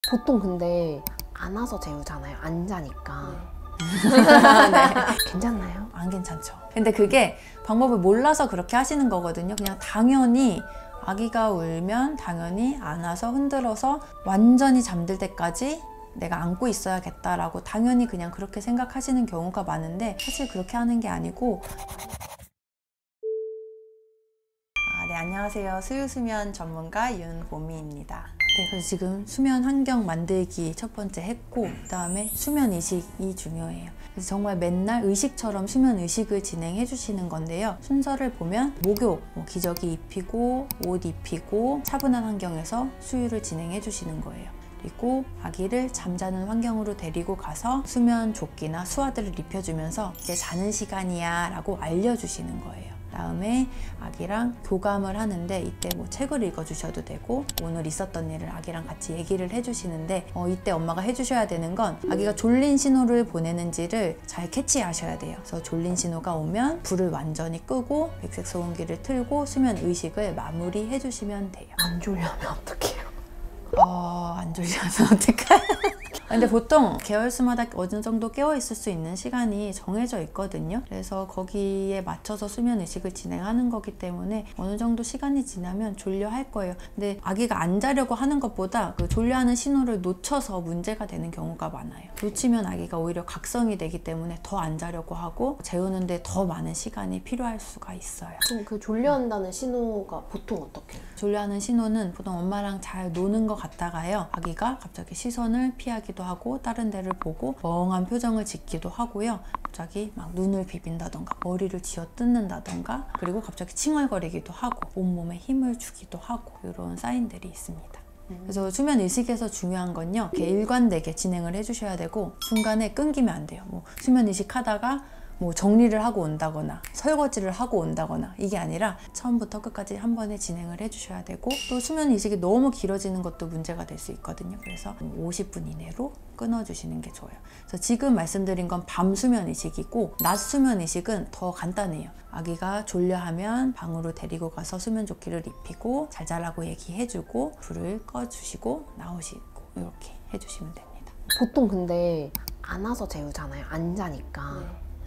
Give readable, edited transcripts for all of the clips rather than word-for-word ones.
보통 근데 안아서 재우잖아요. 안 자니까. 네. 괜찮나요? 안 괜찮죠. 근데 그게 방법을 몰라서 그렇게 하시는 거거든요. 그냥 당연히 아기가 울면 당연히 안아서 흔들어서 완전히 잠들 때까지 내가 안고 있어야겠다라고 당연히 그냥 그렇게 생각하시는 경우가 많은데, 사실 그렇게 하는 게 아니고. 네, 안녕하세요. 수유수면 전문가 윤보미입니다. 네, 그래서 지금 수면 환경 만들기 첫 번째 했고, 그 다음에 수면 의식이 중요해요. 그래서 정말 맨날 의식처럼 수면 의식을 진행해 주시는 건데요. 순서를 보면 목욕, 기저귀 입히고 옷 입히고 차분한 환경에서 수유를 진행해 주시는 거예요. 그리고 아기를 잠자는 환경으로 데리고 가서 수면 조끼나 수화들을 입혀주면서 이제 자는 시간이야 라고 알려주시는 거예요. 다음에 아기랑 교감을 하는데, 이때 뭐 책을 읽어주셔도 되고 오늘 있었던 일을 아기랑 같이 얘기를 해주시는데, 이때 엄마가 해주셔야 되는 건 아기가 졸린 신호를 보내는지를 잘 캐치하셔야 돼요. 그래서 졸린 신호가 오면 불을 완전히 끄고 백색 소음기를 틀고 수면 의식을 마무리해 주시면 돼요. 안 졸려면 어떡해요? 안 졸리면 어떡해? 근데 보통 계열수마다 어느 정도 깨어있을 수 있는 시간이 정해져 있거든요. 그래서 거기에 맞춰서 수면 의식을 진행하는 거기 때문에 어느 정도 시간이 지나면 졸려 할 거예요. 근데 아기가 안 자려고 하는 것보다 그 졸려하는 신호를 놓쳐서 문제가 되는 경우가 많아요. 놓치면 아기가 오히려 각성이 되기 때문에 더 안 자려고 하고 재우는데 더 많은 시간이 필요할 수가 있어요. 그럼 그 졸려한다는 신호가 보통 어떻게 해요? 졸려하는 신호는 보통 엄마랑 잘 노는 것 같다가요, 아기가 갑자기 시선을 피하기도 하고 다른 데를 보고 멍한 표정을 짓기도 하고요, 갑자기 막 눈을 비빈다던가 머리를 쥐어 뜯는다던가, 그리고 갑자기 칭얼거리기도 하고 온몸에 힘을 주기도 하고, 이런 사인들이 있습니다. 그래서 수면 의식에서 중요한 건요, 이렇게 일관되게 진행을 해주셔야 되고 중간에 끊기면 안 돼요. 뭐 수면 의식 하다가 뭐 정리를 하고 온다거나 설거지를 하고 온다거나, 이게 아니라 처음부터 끝까지 한 번에 진행을 해주셔야 되고, 또 수면 의식이 너무 길어지는 것도 문제가 될 수 있거든요. 그래서 50분 이내로 끊어주시는 게 좋아요. 그래서 지금 말씀드린 건 밤 수면 의식이고, 낮 수면 의식은 더 간단해요. 아기가 졸려하면 방으로 데리고 가서 수면 조끼를 입히고 잘 자라고 얘기해주고 불을 꺼주시고 나오시고, 이렇게 해주시면 됩니다. 보통 근데 안아서 재우잖아요. 안 자니까.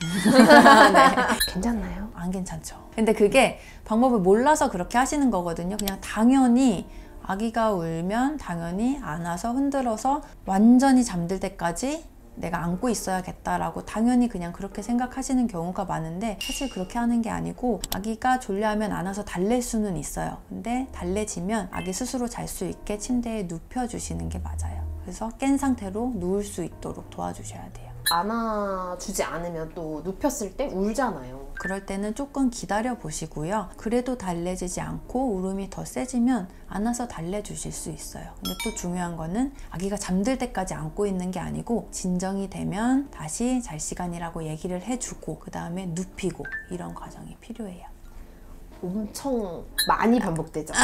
네. 괜찮나요? 안 괜찮죠. 근데 그게 방법을 몰라서 그렇게 하시는 거거든요. 그냥 당연히 아기가 울면 당연히 안아서 흔들어서 완전히 잠들 때까지 내가 안고 있어야겠다라고 당연히 그냥 그렇게 생각하시는 경우가 많은데, 사실 그렇게 하는 게 아니고, 아기가 졸려하면 안아서 달랠 수는 있어요. 근데 달래지면 아기 스스로 잘 수 있게 침대에 눕혀주시는 게 맞아요. 그래서 깬 상태로 누울 수 있도록 도와주셔야 돼요. 안아주지 않으면 또 눕혔을 때 울잖아요. 그럴 때는 조금 기다려 보시고요. 그래도 달래지지 않고 울음이 더 세지면 안아서 달래주실 수 있어요. 근데 또 중요한 거는 아기가 잠들 때까지 안고 있는 게 아니고, 진정이 되면 다시 잘 시간이라고 얘기를 해주고 그 다음에 눕히고, 이런 과정이 필요해요. 엄청 많이 반복되죠?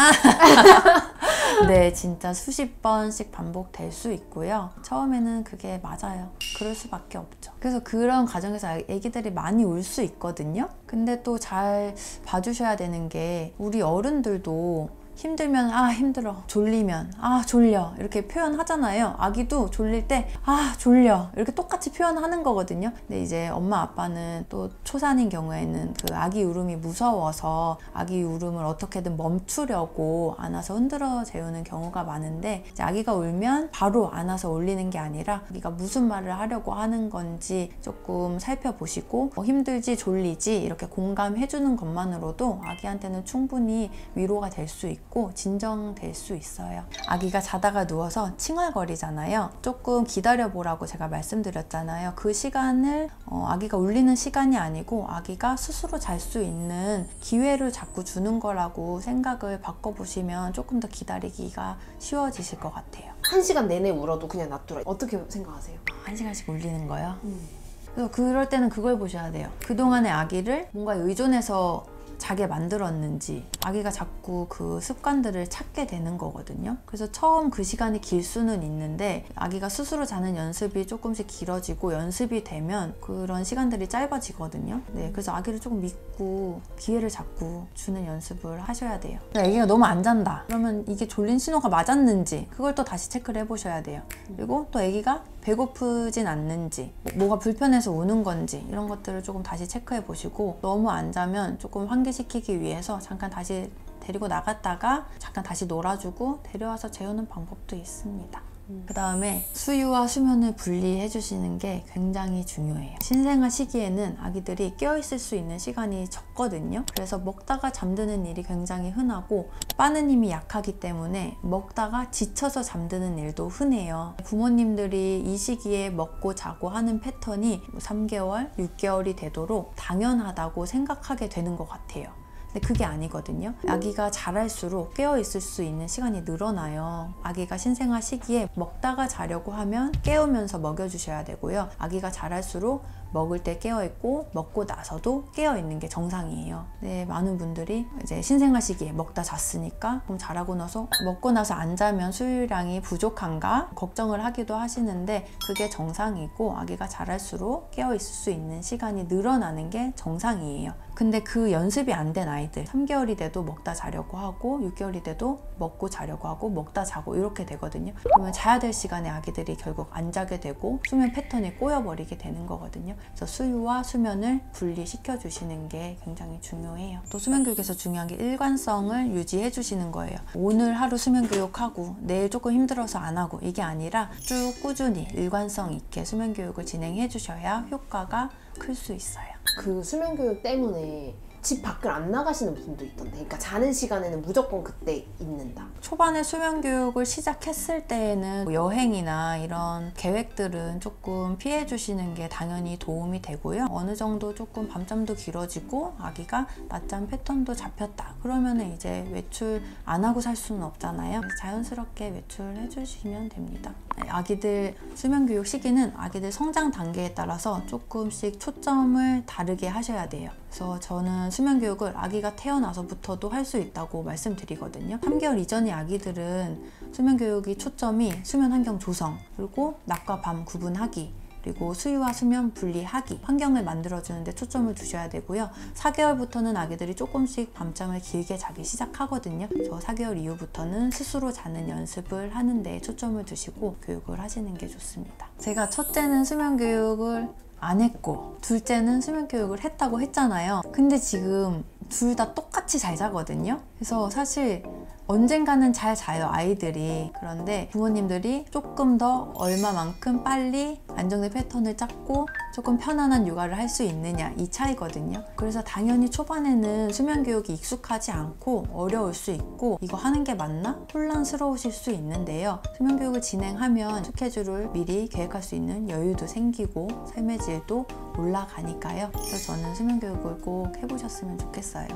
네, 진짜 수십 번씩 반복될 수 있고요. 처음에는 그게 맞아요. 그럴 수밖에 없죠. 그래서 그런 과정에서 아기들이 많이 울 수 있거든요. 근데 또 잘 봐주셔야 되는 게, 우리 어른들도 힘들면 아 힘들어, 졸리면 아 졸려, 이렇게 표현하잖아요. 아기도 졸릴 때 아 졸려, 이렇게 똑같이 표현하는 거거든요. 근데 이제 엄마 아빠는 또 초산인 경우에는 그 아기 울음이 무서워서 아기 울음을 어떻게든 멈추려고 안아서 흔들어 재우는 경우가 많은데, 이제 아기가 울면 바로 안아서 올리는 게 아니라 아기가 무슨 말을 하려고 하는 건지 조금 살펴보시고, 힘들지 졸리지 이렇게 공감해 주는 것만으로도 아기한테는 충분히 위로가 될 수 있고 진정될 수 있어요. 아기가 자다가 누워서 칭얼거리잖아요. 조금 기다려보라고 제가 말씀드렸잖아요. 그 시간을 아기가 울리는 시간이 아니고 아기가 스스로 잘 수 있는 기회를 자꾸 주는 거라고 생각을 바꿔보시면 조금 더 기다리기가 쉬워지실 것 같아요. 1시간 내내 울어도 그냥 놔두라. 어떻게 생각하세요? 1시간씩 울리는 거요? 그래서 그럴 때는 그걸 보셔야 돼요. 그동안의 아기를 뭔가 의존해서 자게 만들었는지 아기가 자꾸 그 습관들을 찾게 되는 거거든요. 그래서 처음 그 시간이 길 수는 있는데 아기가 스스로 자는 연습이 조금씩 길어지고 연습이 되면 그런 시간들이 짧아지거든요. 네, 그래서 아기를 조금 믿고 기회를 자꾸 주는 연습을 하셔야 돼요. 아기가 너무 안 잔다 그러면 이게 졸린 신호가 맞았는지 그걸 또 다시 체크를 해보셔야 돼요. 그리고 또 아기가 배고프진 않는지, 뭐가 불편해서 우는 건지 이런 것들을 조금 다시 체크해 보시고, 너무 안 자면 조금 환기시키기 위해서 잠깐 다시 데리고 나갔다가 잠깐 다시 놀아주고 데려와서 재우는 방법도 있습니다. 그 다음에 수유와 수면을 분리해 주시는 게 굉장히 중요해요. 신생아 시기에는 아기들이 깨어있을 수 있는 시간이 적거든요. 그래서 먹다가 잠드는 일이 굉장히 흔하고 빠는 힘이 약하기 때문에 먹다가 지쳐서 잠드는 일도 흔해요. 부모님들이 이 시기에 먹고 자고 하는 패턴이 3개월, 6개월이 되도록 당연하다고 생각하게 되는 것 같아요. 근데 그게 아니거든요. 아기가 자랄수록 깨어있을 수 있는 시간이 늘어나요. 아기가 신생아 시기에 먹다가 자려고 하면 깨우면서 먹여주셔야 되고요. 아기가 자랄수록 먹을 때 깨어있고 먹고 나서도 깨어있는 게 정상이에요. 네, 많은 분들이 이제 신생아 시기에 먹다 잤으니까 그럼 자라고 나서 먹고 나서 안 자면 수유량이 부족한가 걱정을 하기도 하시는데 그게 정상이고 아기가 자랄수록 깨어있을 수 있는 시간이 늘어나는 게 정상이에요. 근데 그 연습이 안 된 아이들 3개월이 돼도 먹다 자려고 하고 6개월이 돼도 먹고 자려고 하고 먹다 자고 이렇게 되거든요. 그러면 자야 될 시간에 아기들이 결국 안 자게 되고 수면 패턴이 꼬여버리게 되는 거거든요. 그래서 수유와 수면을 분리시켜 주시는 게 굉장히 중요해요. 또 수면 교육에서 중요한 게 일관성을 유지해 주시는 거예요. 오늘 하루 수면 교육하고 내일 조금 힘들어서 안 하고 이게 아니라 쭉 꾸준히 일관성 있게 수면 교육을 진행해 주셔야 효과가 클 수 있어요. 그 수면 교육 때문에 집 밖을 안 나가시는 분도 있던데, 그러니까 자는 시간에는 무조건 그때 있는다. 초반에 수면 교육을 시작했을 때에는 여행이나 이런 계획들은 조금 피해 주시는 게 당연히 도움이 되고요. 어느 정도 조금 밤잠도 길어지고 아기가 낮잠 패턴도 잡혔다 그러면은 이제 외출 안 하고 살 수는 없잖아요. 자연스럽게 외출해 주시면 됩니다. 아기들 수면 교육 시기는 아기들 성장 단계에 따라서 조금씩 초점을 다르게 하셔야 돼요. 그래서 저는 수면 교육을 아기가 태어나서부터도 할 수 있다고 말씀드리거든요. 3개월 이전의 아기들은 수면 교육이 초점이 수면 환경 조성, 그리고 낮과 밤 구분하기, 그리고 수유와 수면 분리하기, 환경을 만들어주는데 초점을 두셔야 되고요. 4개월부터는 아기들이 조금씩 밤잠을 길게 자기 시작하거든요. 그래서 4개월 이후부터는 스스로 자는 연습을 하는 데 초점을 두시고 교육을 하시는 게 좋습니다. 제가 첫째는 수면 교육을 안 했고 둘째는 수면 교육을 했다고 했잖아요. 근데 지금 둘 다 똑같이 잘 자거든요. 그래서 사실 언젠가는 잘 자요, 아이들이. 그런데 부모님들이 조금 더 얼마만큼 빨리 안정된 패턴을 잡고 조금 편안한 육아를 할 수 있느냐, 이 차이거든요. 그래서 당연히 초반에는 수면 교육이 익숙하지 않고 어려울 수 있고 이거 하는 게 맞나? 혼란스러우실 수 있는데요. 수면 교육을 진행하면 스케줄을 미리 계획할 수 있는 여유도 생기고 삶의 질도 올라가니까요. 그래서 저는 수면 교육을 꼭 해보셨으면 좋겠어요.